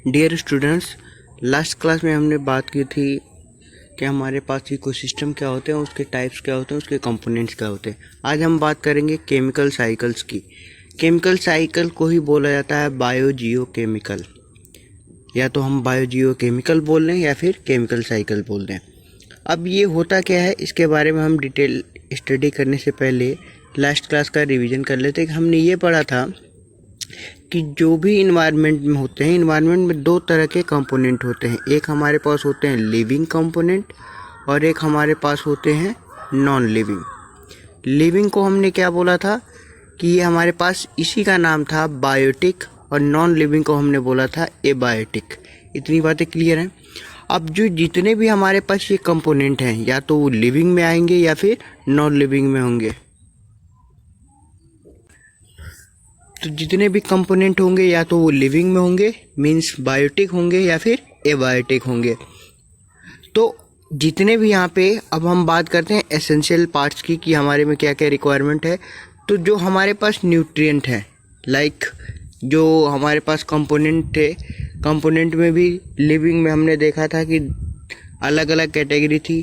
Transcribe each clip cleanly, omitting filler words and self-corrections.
Dear students, last class में हमने बात की थी कि हमारे पास इकोसिस्टम क्या होते हैं, उसके टाइप्स क्या होते हैं, उसके कंपोनेंट्स क्या होते हैं। आज हम बात करेंगे केमिकल साइकिल्स की। केमिकल साइकिल को ही बोला जाता है बायो जियो केमिकल, या तो हम बायो जियो केमिकल बोल रहे हैं या फिर केमिकल साइकिल बोल रहे हैं। अब ये होता क्या है, इसके बारे में हम डिटेल स्टडी करने से पहले लास्ट क्लास का रिवीजन कर लेते हैं। कि हमने ये पढ़ा था कि जो भी इन्वायरमेंट में होते हैं, इन्वायरमेंट में दो तरह के कंपोनेंट होते हैं। एक हमारे पास होते हैं लिविंग कंपोनेंट और एक हमारे पास होते हैं नॉन लिविंग। लिविंग को हमने क्या बोला था कि ये हमारे पास इसी का नाम था बायोटिक, और नॉन लिविंग को हमने बोला था एबायोटिक। इतनी बातें क्लियर हैं। अब जो जितने भी हमारे पास ये कंपोनेंट हैं, या तो वो लिविंग में आएंगे या फिर नॉन लिविंग में होंगे। तो जितने भी कंपोनेंट होंगे या तो वो लिविंग में होंगे, मीन्स बायोटिक होंगे, या फिर एबायोटिक होंगे। तो जितने भी यहाँ पे अब हम बात करते हैं एसेंशियल पार्ट्स की कि हमारे में क्या क्या रिक्वायरमेंट है। तो जो हमारे पास न्यूट्रिएंट है, लाइक जो हमारे पास कंपोनेंट थे, कंपोनेंट में भी लिविंग में हमने देखा था कि अलग अलग कैटेगरी थी।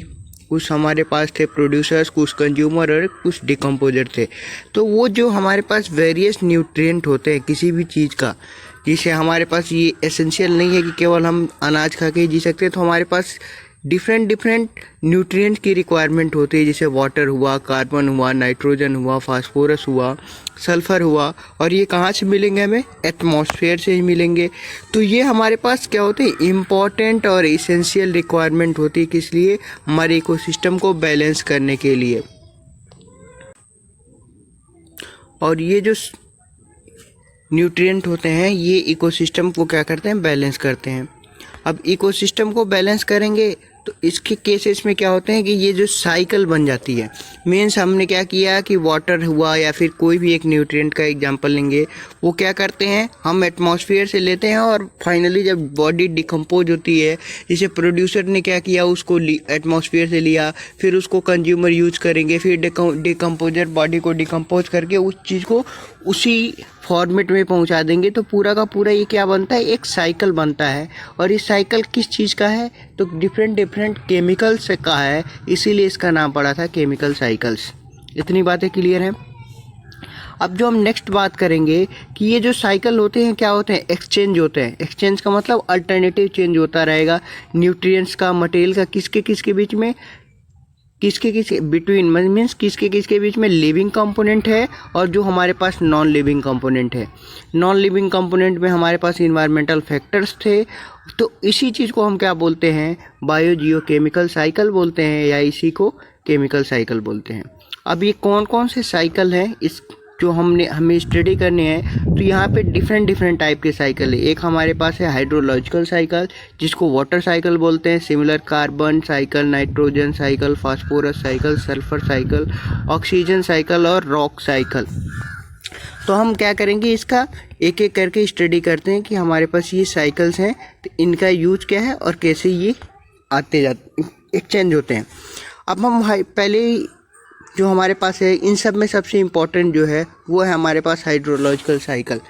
कुछ हमारे पास थे प्रोड्यूसर्स, कुछ कंज्यूमर और कुछ डिकम्पोजर थे। तो वो जो हमारे पास वेरियस न्यूट्रिएंट होते हैं किसी भी चीज़ का, जिसे हमारे पास ये एसेंशियल नहीं है कि केवल हम अनाज खा के ही जी सकते हैं। तो हमारे पास डिफरेंट न्यूट्रिएंट की रिक्वायरमेंट होती है, जैसे वाटर हुआ, कार्बन हुआ, नाइट्रोजन हुआ, फास्फोरस हुआ, सल्फर हुआ। और ये कहाँ से मिलेंगे? हमें एटमॉस्फेयर से ही मिलेंगे। तो ये हमारे पास क्या होते हैं? इम्पॉर्टेंट और इसेंशियल रिक्वायरमेंट होती है। किस लिए? हमारे इकोसिस्टम को बैलेंस करने के लिए। और ये जो न्यूट्रिएंट होते हैं ये इकोसिस्टम को क्या करते हैं? बैलेंस करते हैं। अब इकोसिस्टम को बैलेंस करेंगे तो इसके केसेस में क्या होते हैं कि ये जो साइकिल बन जाती है। मीन्स हमने क्या किया कि वाटर हुआ या फिर कोई भी एक न्यूट्रिएंट का एग्जांपल लेंगे, वो क्या करते हैं, हम एटमॉस्फेयर से लेते हैं और फाइनली जब बॉडी डिकम्पोज होती है, जैसे प्रोड्यूसर ने क्या किया, उसको एटमॉस्फेयर से लिया, फिर उसको कंज्यूमर यूज करेंगे, फिर डिकम्पोजर बॉडी को डिकम्पोज करके उस चीज़ को उसी फॉर्मेट में पहुंचा देंगे। तो पूरा का पूरा ये क्या बनता है? एक साइकिल बनता है। और इस साइकिल किस चीज़ का है? तो डिफरेंट केमिकल्स का है, इसीलिए इसका नाम पड़ा था केमिकल साइकिल्स। इतनी बातें क्लियर हैं। अब जो हम नेक्स्ट बात करेंगे कि ये जो साइकिल होते हैं क्या होते हैं? एक्सचेंज होते हैं। एक्सचेंज का मतलब अल्टरनेटिव चेंज होता रहेगा न्यूट्रिएंट्स का, मटेरियल का, किसके बीच में, किसके बिटवीन, मीन्स किसके बीच में लिविंग कंपोनेंट है और जो हमारे पास नॉन लिविंग कंपोनेंट है। नॉन लिविंग कंपोनेंट में हमारे पास इन्वायरमेंटल फैक्टर्स थे। तो इसी चीज़ को हम क्या बोलते हैं? बायो जियो केमिकल साइकिल बोलते हैं, या इसी को केमिकल साइकिल बोलते हैं। अब ये कौन कौन से साइकिल हैं इस जो हमें स्टडी करने हैं, तो यहाँ पे डिफरेंट टाइप के साइकिल है। एक हमारे पास है हाइड्रोलॉजिकल साइकिल, जिसको वाटर साइकिल बोलते हैं। Similar carbon cycle, nitrogen cycle, phosphorus cycle, sulphur cycle, oxygen cycle और रॉक साइकिल। तो हम क्या करेंगे, इसका एक एक करके स्टडी करते हैं कि हमारे पास ये साइकिल्स हैं, तो इनका यूज क्या है और कैसे ये आते जाते एक्सचेंज होते हैं। अब हम पहले जो हमारे पास है, इन सब में सबसे इम्पोर्टेंट जो है वो है हमारे पास हाइड्रोलॉजिकल साइकिल।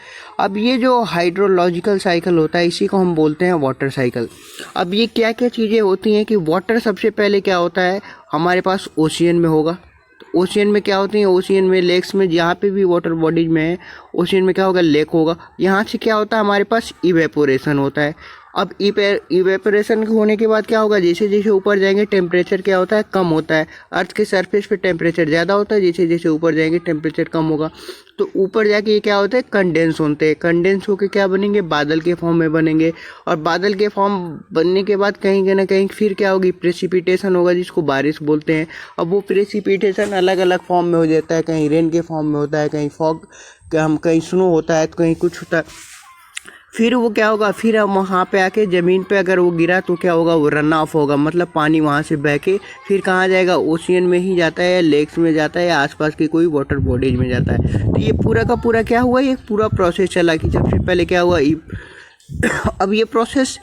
अब ये जो हाइड्रोलॉजिकल साइकिल होता है इसी को हम बोलते हैं वाटर साइकिल। अब ये क्या क्या चीज़ें होती हैं कि वाटर सबसे पहले क्या होता है, हमारे पास ओशियन में होगा। तो ओशियन में क्या होती है? ओशियन में, लेक्स में, जहाँ पे भी वाटर बॉडीज में है, ओशियन में क्या होगा? लेक होगा। यहाँ से क्या होता है? हमारे पास इवेपोरेशन होता है। अब इवेपोरेशन होने के बाद क्या होगा? जैसे जैसे ऊपर जाएंगे टेम्परेचर क्या होता है? कम होता है। अर्थ के सरफेस पे टेम्परेचर ज़्यादा होता है, जैसे जैसे ऊपर जाएंगे टेम्परेचर कम होगा। तो ऊपर जाके ये क्या होता है? कंडेंस होते हैं। कंडेंस होकर क्या बनेंगे? बादल के फॉर्म में बनेंगे। और बादल के फॉर्म बनने के बाद कहीं ना कहीं फिर क्या होगी? प्रेसिपिटेशन होगा, जिसको बारिश बोलते हैं। अब वो प्रेसिपिटेशन अलग अलग फॉर्म में हो जाता है। कहीं रेन के फॉर्म में होता है, कहीं फॉग, कहीं स्नो होता है, तो कहीं कुछ होता है। फिर वो क्या होगा? फिर हम वहाँ पे आके ज़मीन पे अगर वो गिरा तो क्या होगा? वो रन ऑफ होगा, मतलब पानी वहाँ से बह के फिर कहाँ जाएगा? ओशियन में ही जाता है, या लेक्स में जाता है, या आसपास की कोई वाटर बॉडीज में जाता है। तो ये पूरा का पूरा क्या हुआ? ये पूरा प्रोसेस चला कि सबसे पहले क्या हुआ? अब ये प्रोसेस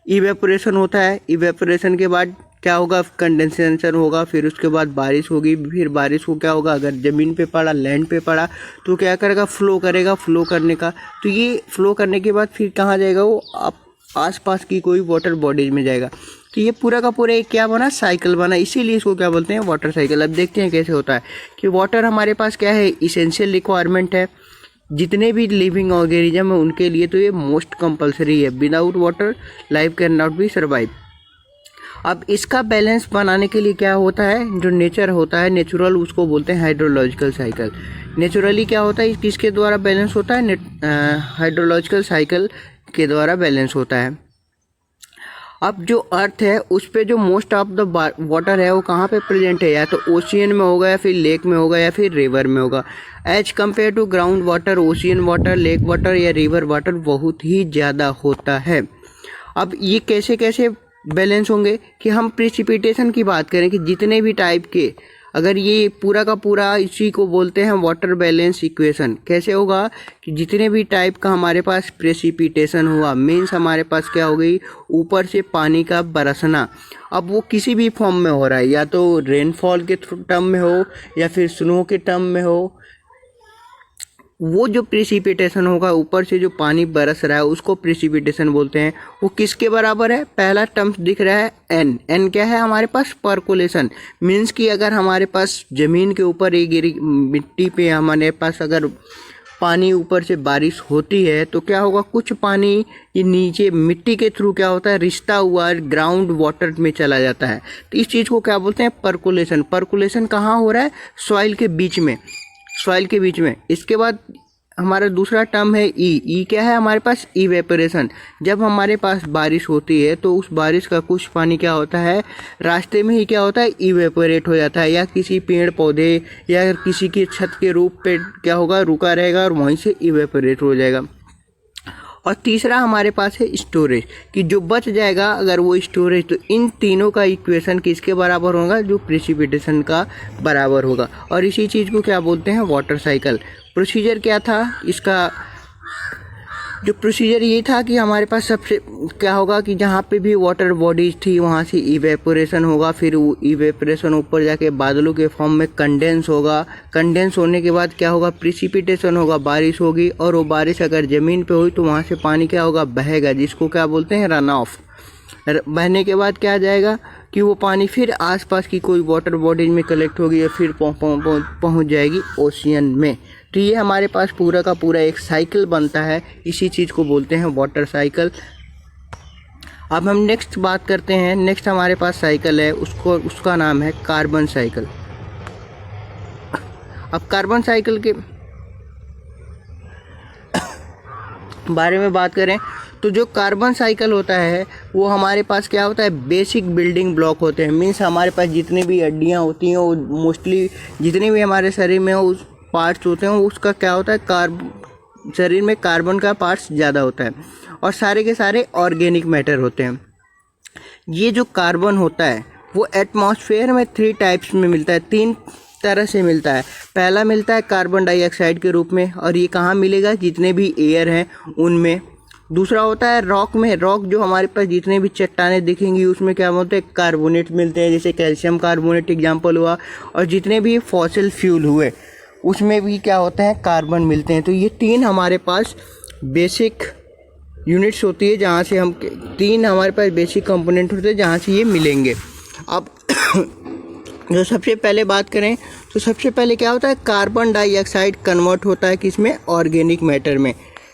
इवेपोरेशन होता है। इवेपोरेशन के बाद क्या होगा? कंडेंसेशन होगा, फिर उसके बाद बारिश होगी। फिर बारिश को क्या होगा? अगर ज़मीन पे पड़ा, लैंड पे पड़ा, तो क्या करेगा? फ्लो करेगा। फ्लो करने का, तो ये फ्लो करने के बाद फिर कहाँ जाएगा? वो आप आसपास की कोई वाटर बॉडीज में जाएगा। तो ये पूरा का पूरा एक क्या बना, साइकिल बना, इसीलिए इसको क्या बोलते हैं, वाटर साइकिल। अब देखते हैं कैसे होता है कि वाटर हमारे पास क्या है, इसेंशियल रिक्वायरमेंट है जितने भी लिविंग ऑर्गेनिज्म है उनके लिए, तो ये मोस्ट कंपलसरी है। Without water life can not be survive. अब इसका बैलेंस बनाने के लिए क्या होता है, जो नेचर होता है नेचुरल, उसको बोलते हैं हाइड्रोलॉजिकल साइकिल। नेचुरली क्या होता है, किसके द्वारा बैलेंस होता है, हाइड्रोलॉजिकल साइकिल के द्वारा बैलेंस होता है। अब जो अर्थ है उस पे जो मोस्ट ऑफ द वाटर है वो कहाँ पे प्रेजेंट है, या तो ओशियन में होगा, या फिर लेक में होगा, या फिर रिवर में होगा। As compare to ground water, ocean water, lake water या रिवर वाटर बहुत ही ज़्यादा होता है। अब ये कैसे कैसे बैलेंस होंगे कि हम प्रेसिपिटेशन की बात करें कि जितने भी टाइप के, अगर ये पूरा का पूरा इसी को बोलते हैं वाटर बैलेंस इक्वेशन। कैसे होगा कि जितने भी टाइप का हमारे पास प्रेसिपिटेशन हुआ, मीन्स हमारे पास क्या हो गई, ऊपर से पानी का बरसना। अब वो किसी भी फॉर्म में हो रहा है, या तो रेनफॉल के टर्म में हो या फिर स्नो के टर्म में हो, वो जो प्रेसिपिटेशन होगा, ऊपर से जो पानी बरस रहा है उसको प्रेसिपिटेशन बोलते हैं। वो किसके बराबर है, पहला टर्म दिख रहा है एन। एन क्या है हमारे पास, परकोलेशन। मीन्स कि अगर हमारे पास ज़मीन के ऊपर एक गिरी मिट्टी पे हमारे पास अगर पानी ऊपर से बारिश होती है तो क्या होगा, कुछ पानी ये नीचे मिट्टी के थ्रू क्या होता है, रिश्ता हुआ ग्राउंड वाटर में चला जाता है। तो इस चीज़ को क्या बोलते हैं, परकोलेशन। परकोलेशन कहाँ हो रहा है, सॉइल के बीच में, सॉइल के बीच में। इसके बाद हमारा दूसरा टर्म है ई। ई क्या है हमारे पास, इवेपोरेशन। जब हमारे पास बारिश होती है तो उस बारिश का कुछ पानी क्या होता है, रास्ते में ही क्या होता है, इवेपोरेट हो जाता है, या किसी पेड़ पौधे या किसी की छत के रूप पे क्या होगा, रुका रहेगा और वहीं से इवेपोरेट हो जाएगा। और तीसरा हमारे पास है स्टोरेज, कि जो बच जाएगा अगर वो स्टोरेज, तो इन तीनों का इक्वेशन किसके बराबर होगा, जो प्रेसिपिटेशन का बराबर होगा। और इसी चीज़ को क्या बोलते हैं, वाटर साइकिल। प्रोसीजर क्या था इसका, जो प्रोसीजर ये था कि हमारे पास सबसे क्या होगा कि जहाँ पे भी वाटर बॉडीज थी वहाँ से इवेपोरेशन होगा, फिर वो इवेपोरेशन ऊपर जाके बादलों के फॉर्म में कंडेंस होगा। कंडेंस होने के बाद क्या होगा, प्रेसिपिटेशन होगा, बारिश होगी, और वो बारिश अगर ज़मीन पे हुई तो वहाँ से पानी क्या होगा, बहेगा, जिसको क्या बोलते हैं, रन ऑफ। बहने के बाद क्या आ जाएगा कि वो पानी फिर आसपास की कोई वाटर बॉडीज में कलेक्ट होगी, या फिर पहुँच जाएगी ओशियन में। तो ये हमारे पास पूरा का पूरा एक साइकिल बनता है, इसी चीज़ को बोलते हैं वाटर साइकिल। अब हम नेक्स्ट बात करते हैं, नेक्स्ट हमारे पास साइकिल है, उसका नाम है कार्बन साइकिल। अब कार्बन साइकिल के बारे में बात करें तो जो कार्बन साइकिल होता है वो हमारे पास क्या होता है, बेसिक बिल्डिंग ब्लॉक होते हैं। मीन्स हमारे पास जितनी भी हड्डियाँ होती हैं वो मोस्टली जितने भी हमारे शरीर में उस पार्ट्स होते हैं उसका क्या होता है, शरीर में कार्बन का पार्ट्स ज़्यादा होता है, और सारे के सारे ऑर्गेनिक मैटर होते हैं। ये जो कार्बन होता है वो एटमॉस्फेयर में 3 टाइप्स में मिलता है, 3 तरह से मिलता है। पहला मिलता है कार्बन डाइऑक्साइड के रूप में, और ये कहाँ मिलेगा, जितने भी एयर हैं उनमें। दूसरा होता है रॉक में। रॉक जो हमारे पास जितने भी चट्टानें दिखेंगी उसमें क्या बोलते हैं, कार्बोनेट मिलते हैं, जैसे कैल्शियम कार्बोनेट एग्जाम्पल हुआ। और जितने भी फॉसिल फ्यूल हुए उसमें भी क्या होते हैं, कार्बन मिलते हैं। तो ये 3 हमारे पास बेसिक यूनिट्स होती है, जहाँ से हम 3 हमारे पास बेसिक कंपोनेंट होते हैं जहाँ से ये मिलेंगे। अब जो सबसे पहले बात करें तो सबसे पहले क्या होता है, कार्बन डाइऑक्साइड कन्वर्ट होता है किसमें, ऑर्गेनिक मैटर में।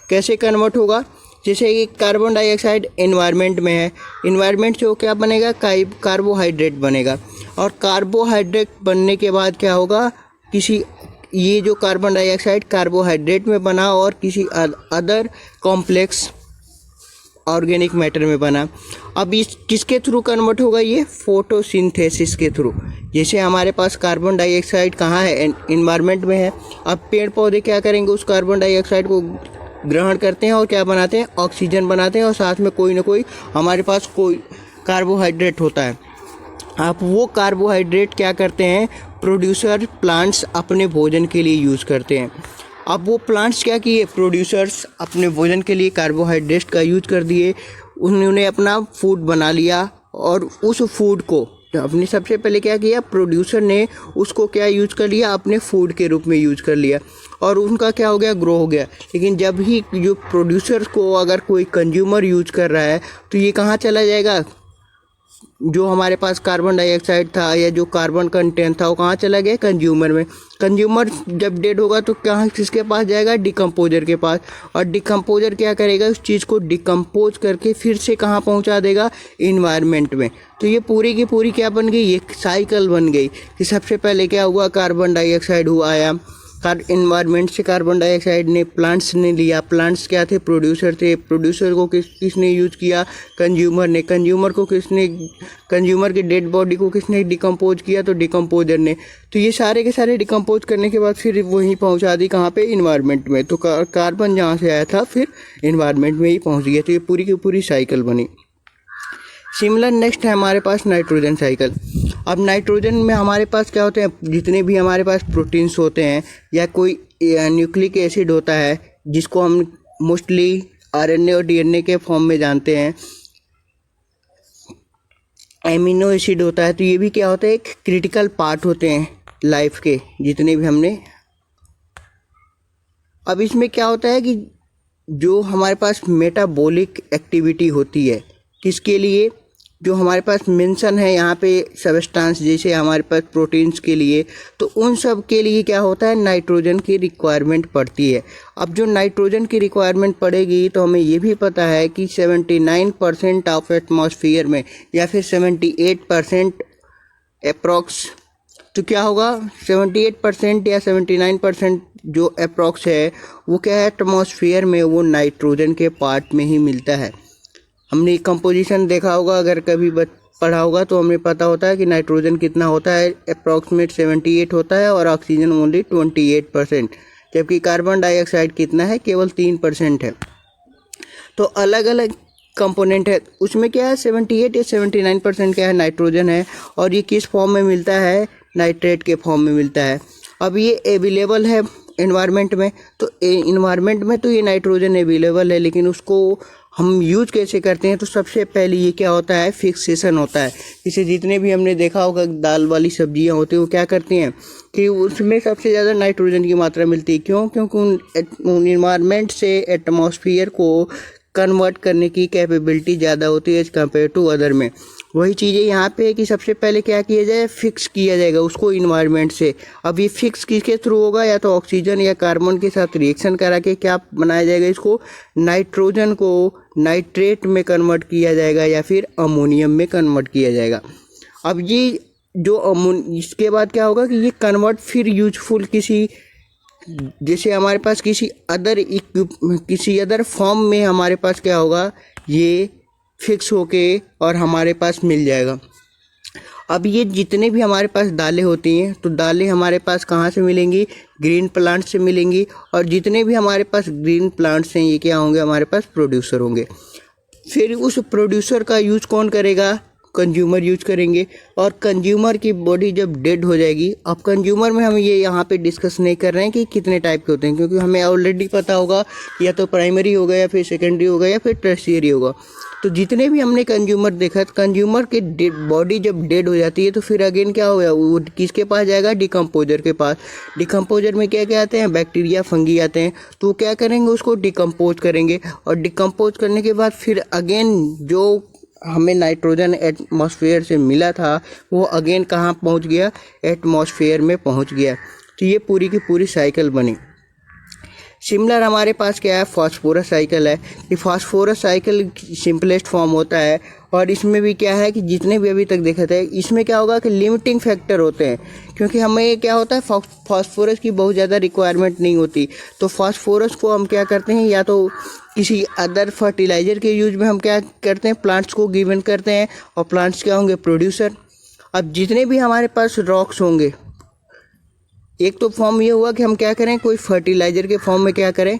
कैसे कन्वर्ट होगा, जैसे कि कार्बन डाइऑक्साइड एनवायरनमेंट में है, एनवायरनमेंट से वो क्या बनेगा, कार्बोहाइड्रेट बनेगा। और कार्बोहाइड्रेट बनने के बाद क्या होगा, किसी ये जो कार्बन डाइऑक्साइड कार्बोहाइड्रेट में बना और किसी अदर कॉम्प्लेक्स ऑर्गेनिक मैटर में बना। अब इस किसके थ्रू कन्वर्ट होगा, ये फोटोसिंथेसिस के थ्रू। जैसे हमारे पास कार्बन डाइऑक्साइड कहाँ है, एनवायरनमेंट में है। अब पेड़ पौधे क्या करेंगे, उस कार्बन डाइऑक्साइड को ग्रहण करते हैं और क्या बनाते हैं, ऑक्सीजन बनाते हैं, और साथ में कोई ना कोई हमारे पास कोई कार्बोहाइड्रेट होता है। आप वो कार्बोहाइड्रेट क्या करते हैं, प्रोड्यूसर प्लांट्स अपने भोजन के लिए यूज़ करते हैं। अब वो प्लांट्स क्या किए, प्रोड्यूसर्स अपने भोजन के लिए कार्बोहाइड्रेट का यूज कर दिए, उन्होंने अपना फूड बना लिया, और उस फूड को अपने सबसे पहले क्या किया, प्रोड्यूसर ने उसको क्या यूज कर लिया, अपने फूड के रूप में यूज कर लिया और उनका क्या हो गया, ग्रो हो गया। लेकिन जब ही जो प्रोड्यूसर को अगर कोई कंज्यूमर यूज कर रहा है तो ये कहाँ चला जाएगा, जो हमारे पास कार्बन डाइऑक्साइड था या जो कार्बन कंटेंट था वो कहाँ चला गया, कंज्यूमर में। कंज्यूमर जब डेड होगा तो कहाँ, किसके पास जाएगा, डिकम्पोजर के पास। और डिकम्पोजर क्या करेगा, उस चीज़ को डिकम्पोज करके फिर से कहाँ पहुँचा देगा, इन्वायरमेंट में। तो ये पूरी की पूरी क्या बन गई, एक साइकिल बन गई कि सबसे पहले क्या हुआ, कार्बन डाइऑक्साइड हुआ आया, इन्वायरमेंट से कार्बन डाइऑक्साइड ने प्लांट्स ने लिया। प्लांट्स क्या थे, प्रोड्यूसर थे। प्रोड्यूसर को किसने यूज किया, कंज्यूमर ने। कंज्यूमर को किसने, कंज्यूमर के डेड बॉडी को किसने डिकम्पोज किया, तो डिकम्पोजर ने। तो ये सारे के सारे डिकम्पोज करने के बाद फिर वहीं पहुंचा दी, कहाँ पे, इन्वायरमेंट में। तो कार्बन जहाँ से आया था फिर इन्वायरमेंट में ही पहुँच गया। तो ये पूरी की पूरी साइकिल बनी। सिमिलर नेक्स्ट है हमारे पास नाइट्रोजन साइकिल। अब नाइट्रोजन में हमारे पास क्या होते हैं, जितने भी हमारे पास प्रोटीन्स होते हैं या कोई न्यूक्लिक एसिड होता है जिसको हम मोस्टली आरएनए और डीएनए के फॉर्म में जानते हैं, एमिनो एसिड होता है। तो ये भी क्या होता है, एक क्रिटिकल पार्ट होते हैं लाइफ के, जितने भी हमने। अब इसमें क्या होता है कि जो हमारे पास मेटाबॉलिक एक्टिविटी होती है, किसके लिए, जो हमारे पास मेंशन है यहाँ पे सब्सटेंस, जैसे हमारे पास प्रोटीन्स के लिए, तो उन सब के लिए क्या होता है, नाइट्रोजन की रिक्वायरमेंट पड़ती है। अब जो नाइट्रोजन की रिक्वायरमेंट पड़ेगी तो हमें ये भी पता है कि 79% ऑफ एटमॉस्फेयर में या फिर 78% अप्रॉक्स, तो क्या होगा, 78% या 79% जो अप्रॉक्स है वो क्या है, एटमॉस्फेयर में वो नाइट्रोजन के पार्ट में ही मिलता है। हमने कंपोजिशन देखा होगा, अगर कभी पढ़ा होगा तो हमें पता होता है कि नाइट्रोजन कितना होता है, अप्रॉक्सीमेट 78 होता है और ऑक्सीजन ओनली 28%, जबकि कार्बन डाइऑक्साइड कितना है, केवल 3% है। तो अलग अलग कंपोनेंट है, उसमें क्या है 78 या 79% क्या है, नाइट्रोजन है। और ये किस फॉर्म में मिलता है, नाइट्रेट के फॉर्म में मिलता है। अब ये अवेलेबल है इन्वायरमेंट में, तो इन्वायरमेंट में तो ये नाइट्रोजन अवेलेबल है, लेकिन उसको हम यूज कैसे करते हैं, तो सबसे पहले ये क्या होता है, फिक्सेशन होता है। जैसे जितने भी हमने देखा होगा दाल वाली सब्जियां होती हैं, वो क्या करती हैं कि उसमें सबसे ज़्यादा नाइट्रोजन की मात्रा मिलती है। क्यों, क्योंकि उन इन्वायरमेंट से एटमॉस्फेयर को कन्वर्ट करने की कैपेबिलिटी ज़्यादा होती है एज कम्पेयर टू अदर में। वही चीज़ें यहाँ पे है कि सबसे पहले क्या किया जाए, फिक्स किया जाएगा उसको इन्वायरमेंट से। अब ये फिक्स किसके थ्रू होगा, या तो ऑक्सीजन या कार्बन के साथ रिएक्शन करा के क्या बनाया जाएगा, इसको नाइट्रोजन को नाइट्रेट में कन्वर्ट किया जाएगा या फिर अमोनियम में कन्वर्ट किया जाएगा। अब ये जो इसके बाद क्या होगा कि ये कन्वर्ट फिर यूजफुल किसी, जैसे हमारे पास किसी अदर फॉर्म में हमारे पास क्या होगा, ये फिक्स होके और हमारे पास मिल जाएगा। अब ये जितने भी हमारे पास दालें होती हैं, तो दालें हमारे पास कहाँ से मिलेंगी, ग्रीन प्लांट से मिलेंगी। और जितने भी हमारे पास ग्रीन प्लांट्स हैं ये क्या होंगे, हमारे पास प्रोड्यूसर होंगे। फिर उस प्रोड्यूसर का यूज कौन करेगा, कंज्यूमर यूज करेंगे। और कंज्यूमर की बॉडी जब डेड हो जाएगी, अब कंज्यूमर में हम ये यहाँ पे डिस्कस नहीं कर रहे हैं कि कितने टाइप के होते हैं, क्योंकि हमें ऑलरेडी पता होगा या तो प्राइमरी होगा या फिर सेकेंडरी होगा या फिर टर्शियरी होगा। तो जितने भी हमने कंज्यूमर देखा, कंज्यूमर की बॉडी जब डेड हो जाती है तो फिर अगेन क्या होगा, वो किसके पास जाएगा, डिकम्पोजर के पास। डिकम्पोजर में क्या क्या आते हैं, बैक्टीरिया, फंगी आते हैं। तो क्या करेंगे, उसको डिकम्पोज करेंगे और डिकम्पोज करने के बाद फिर अगेन जो हमें नाइट्रोजन एटमॉस्फेयर से मिला था वो अगेन कहाँ पहुँच गया, एटमॉस्फेयर में पहुँच गया। तो ये पूरी की पूरी साइकिल बनी। सिमिलर हमारे पास क्या है, फास्फोरस साइकिल है। ये फास्फोरस साइकिल सिंपलेस्ट फॉर्म होता है और इसमें भी क्या है कि जितने भी अभी तक देखा था, इसमें क्या होगा कि लिमिटिंग फैक्टर होते हैं, क्योंकि हमें क्या होता है, फास्फोरस की बहुत ज़्यादा रिक्वायरमेंट नहीं होती। तो फास्फोरस को हम क्या करते हैं, या तो किसी अदर फर्टिलाइज़र के यूज में हम क्या करते हैं, प्लांट्स को गिवन करते हैं और प्लांट्स क्या होंगे, प्रोड्यूसर। अब जितने भी हमारे पास रॉक्स होंगे, एक तो फॉर्म ये हुआ कि हम क्या करें, कोई फर्टिलाइज़र के फॉर्म में क्या करें,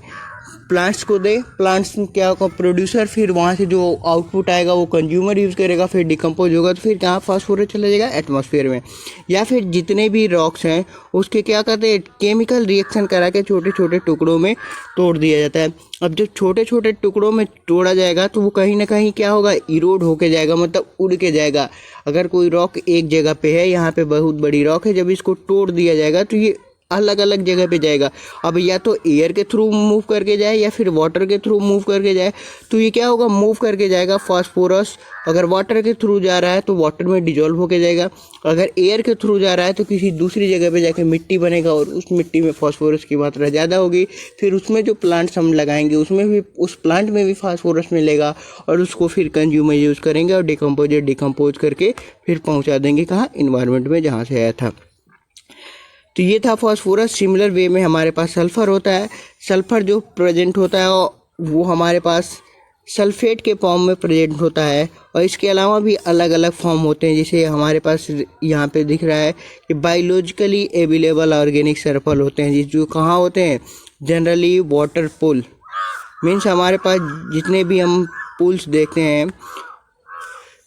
प्लांट्स को दे, प्लांट्स क्या होगा प्रोड्यूसर, फिर वहाँ से जो आउटपुट आएगा वो कंज्यूमर यूज़ करेगा, फिर डिकम्पोज होगा तो फिर कहाँ फास्फोरस चला जाएगा एटमॉस्फेयर में। या फिर जितने भी रॉक्स हैं उसके क्या करते हैं केमिकल रिएक्शन करा के छोटे छोटे टुकड़ों में तोड़ दिया जाता है। अब जब छोटे छोटे टुकड़ों में तोड़ा जाएगा तो वो कहीं ना कहीं क्या होगा इरोड होके जाएगा, मतलब उड़ के जाएगा। अगर कोई रॉक एक जगह पे है, यहाँ पे बहुत बड़ी रॉक है, जब इसको तोड़ दिया जाएगा तो ये अलग अलग जगह पे जाएगा। अब या तो एयर के थ्रू मूव करके जाए या फिर वाटर के थ्रू मूव करके जाए, तो ये क्या होगा मूव करके जाएगा फास्फोरस। अगर वाटर के थ्रू जा रहा है तो वाटर में डिजोल्व होके जाएगा, अगर एयर के थ्रू जा रहा है तो किसी दूसरी जगह पे जाके मिट्टी बनेगा और उस मिट्टी में फास्फोरस की मात्रा ज़्यादा होगी। फिर उसमें जो प्लांट्स हम लगाएंगे उसमें भी उस प्लांट में भी फास्फोरस मिलेगा और उसको फिर कंज्यूमर यूज़ करेंगे और डिकम्पोज करके फिर पहुँचा देंगे कहाँ इन्वायरमेंट में जहाँ से आया था। तो ये था फास्फोरस। सिमिलर वे में हमारे पास सल्फ़र होता है। सल्फ़र जो प्रेजेंट होता है वो हमारे पास सल्फेट के फॉर्म में प्रेजेंट होता है, और इसके अलावा भी अलग अलग फॉर्म होते हैं। जैसे हमारे पास यहाँ पे दिख रहा है कि बायोलॉजिकली अवेलेबल ऑर्गेनिक सल्फर होते हैं, जो कहाँ होते हैं जनरली वाटर पूल। मीन्स हमारे पास जितने भी हम पूल्स देखते हैं,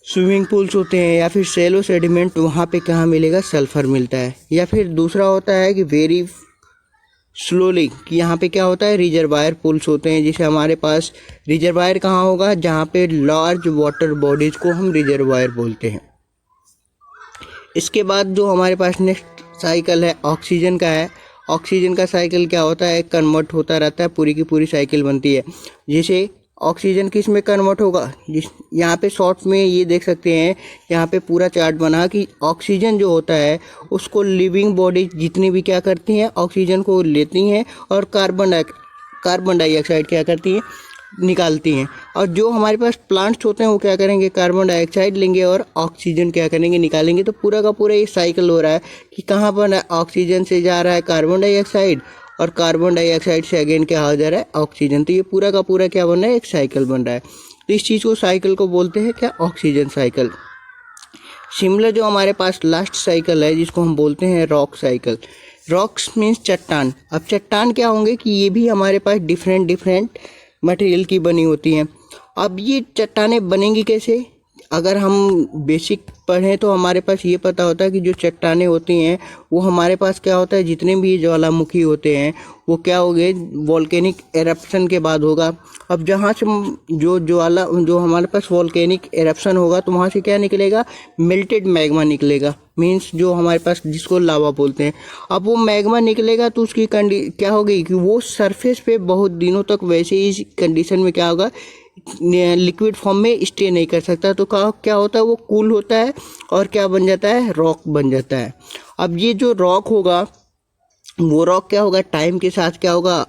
स्विमिंग पूल्स होते हैं या फिर सेलो सेडिमेंट, वहाँ पे कहाँ मिलेगा सल्फ़र मिलता है। या फिर दूसरा होता है कि वेरी स्लोली, कि यहाँ पे क्या होता है रिजर्वायर पूल्स होते हैं। जैसे हमारे पास रिजर्वायर कहाँ होगा जहाँ पे लार्ज वाटर बॉडीज को हम रिजर्वायर बोलते हैं। इसके बाद जो हमारे पास नेक्स्ट साइकिल है ऑक्सीजन का है। ऑक्सीजन का साइकिल क्या होता है कन्वर्ट होता रहता है, पूरी की पूरी साइकिल बनती है। जैसे ऑक्सीजन किस में कन्वर्ट होगा, जिस यहाँ पे शॉर्ट में ये देख सकते हैं, यहाँ पे पूरा चार्ट बना कि ऑक्सीजन जो होता है उसको लिविंग बॉडी जितनी भी क्या करती हैं ऑक्सीजन को लेती हैं और कार्बन डाइऑक्साइड क्या करती हैं निकालती हैं। और जो हमारे पास प्लांट्स होते हैं वो क्या करेंगे कार्बन डाइऑक्साइड लेंगे और ऑक्सीजन क्या करेंगे निकालेंगे। तो पूरा का पूरा ये साइकिल हो रहा है कि कहाँ पर ऑक्सीजन से जा रहा है कार्बन डाइऑक्साइड और कार्बन डाइऑक्साइड से अगेन क्या हो जा रहा है ऑक्सीजन। तो ये पूरा का पूरा क्या बन रहा है एक साइकिल बन रहा है। तो इस चीज़ को साइकिल को बोलते हैं क्या ऑक्सीजन साइकिल। सिमिलर जो हमारे पास लास्ट साइकिल है जिसको हम बोलते हैं रॉक साइकिल। रॉक्स मीन्स चट्टान। अब चट्टान क्या होंगे कि ये भी हमारे पास डिफरेंट मटेरियल की बनी होती हैं। अब ये चट्टानें बनेंगी कैसे, अगर हम बेसिक पढ़ें तो हमारे पास ये पता होता है कि जो चट्टानें होती हैं वो हमारे पास क्या होता है जितने भी ज्वालामुखी होते हैं वो क्या हो गए वॉल्केनिक एरप्शन के बाद होगा। अब जहाँ से जो हमारे पास वॉल्केनिक एरप्शन होगा तो वहाँ से क्या निकलेगा मेल्टेड मैग्मा निकलेगा। मीन्स जो हमारे पास जिसको लावा बोलते हैं। अब वो मैग्मा निकलेगा तो उसकी क्या होगी कि वो सरफेस पे बहुत दिनों तक वैसे ही कंडीशन में क्या होगा लिक्विड फॉर्म में स्टे नहीं कर सकता। तो क्या होता है वो कूल होता है और क्या बन जाता है रॉक बन जाता है। अब ये जो रॉक होगा वो रॉक क्या होगा टाइम के साथ क्या होगा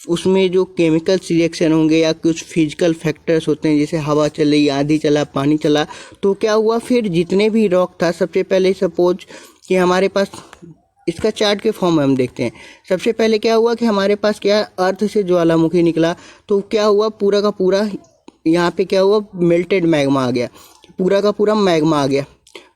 उसमें जो केमिकल्स रिएक्शन होंगे या कुछ फिजिकल फैक्टर्स होते हैं जैसे हवा चली आंधी चला पानी चला तो क्या हुआ फिर जितने भी रॉक था सबसे पहले सपोज कि हमारे पास इसका चार्ट के फॉर्म में हम देखते हैं। सबसे पहले क्या हुआ कि हमारे पास क्या अर्थ से ज्वालामुखी निकला तो क्या हुआ पूरा का पूरा यहाँ पे क्या हुआ मेल्टेड मैग्मा आ गया, पूरा का पूरा मैग्मा आ गया,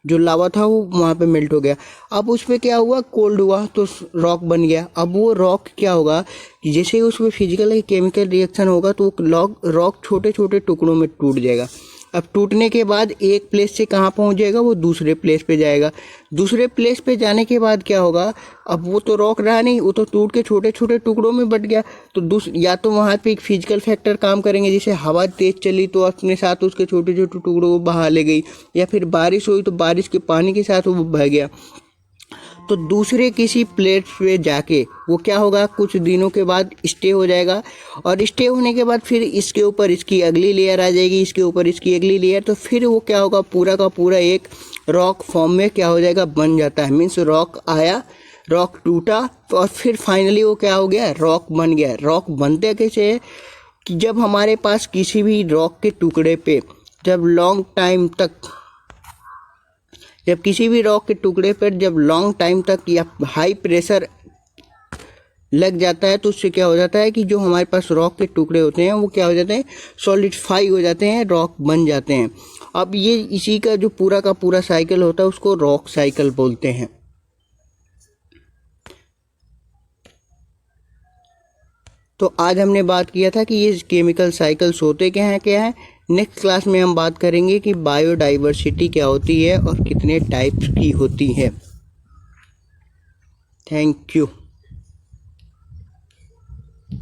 जो लावा था वो वहाँ पे मेल्ट हो गया। अब उस पर क्या हुआ कोल्ड हुआ तो रॉक बन गया। अब वो रॉक क्या होगा कि जैसे ही उसमें फिजिकल केमिकल रिएक्शन होगा तो रॉक छोटे छोटे टुकड़ों में टूट जाएगा। अब टूटने के बाद एक प्लेस से कहाँ पहुँच जाएगा वो दूसरे प्लेस पे जाएगा। दूसरे प्लेस पे जाने के बाद क्या होगा अब वो तो रॉक रहा नहीं, वो तो टूट के छोटे छोटे टुकड़ों में बट गया। तो या तो वहाँ पे एक फिजिकल फैक्टर काम करेंगे जैसे हवा तेज चली तो अपने साथ उसके छोटे छोटे टुकड़ों को बहा ले गई, या फिर बारिश हुई तो बारिश के पानी के साथ वो बह गया। तो दूसरे किसी प्लेट पे जाके वो क्या होगा कुछ दिनों के बाद स्टे हो जाएगा, और स्टे होने के बाद फिर इसके ऊपर इसकी अगली लेयर आ जाएगी, इसके ऊपर इसकी अगली लेयर, तो फिर वो क्या होगा पूरा का पूरा एक रॉक फॉर्म में क्या हो जाएगा बन जाता है। मीन्स रॉक आया रॉक टूटा और फिर फाइनली वो क्या हो गया रॉक बन गया। रॉक बनते कैसे है कि जब हमारे पास किसी भी रॉक के टुकड़े पे जब किसी भी रॉक के टुकड़े पर जब लॉन्ग टाइम तक या हाई प्रेशर लग जाता है तो उससे क्या हो जाता है कि जो हमारे पास रॉक के टुकड़े होते हैं वो क्या हो जाते हैं सॉलिडिफाई हो जाते हैं, रॉक बन जाते हैं। अब ये इसी का जो पूरा का पूरा साइकिल होता है उसको रॉक साइकिल बोलते हैं। तो आज हमने बात किया था कि ये केमिकल साइकिल्स होते क्या हैं। नेक्स्ट क्लास में हम बात करेंगे कि बायोडाइवर्सिटी क्या होती है और कितने टाइप्स की होती है। Thank you.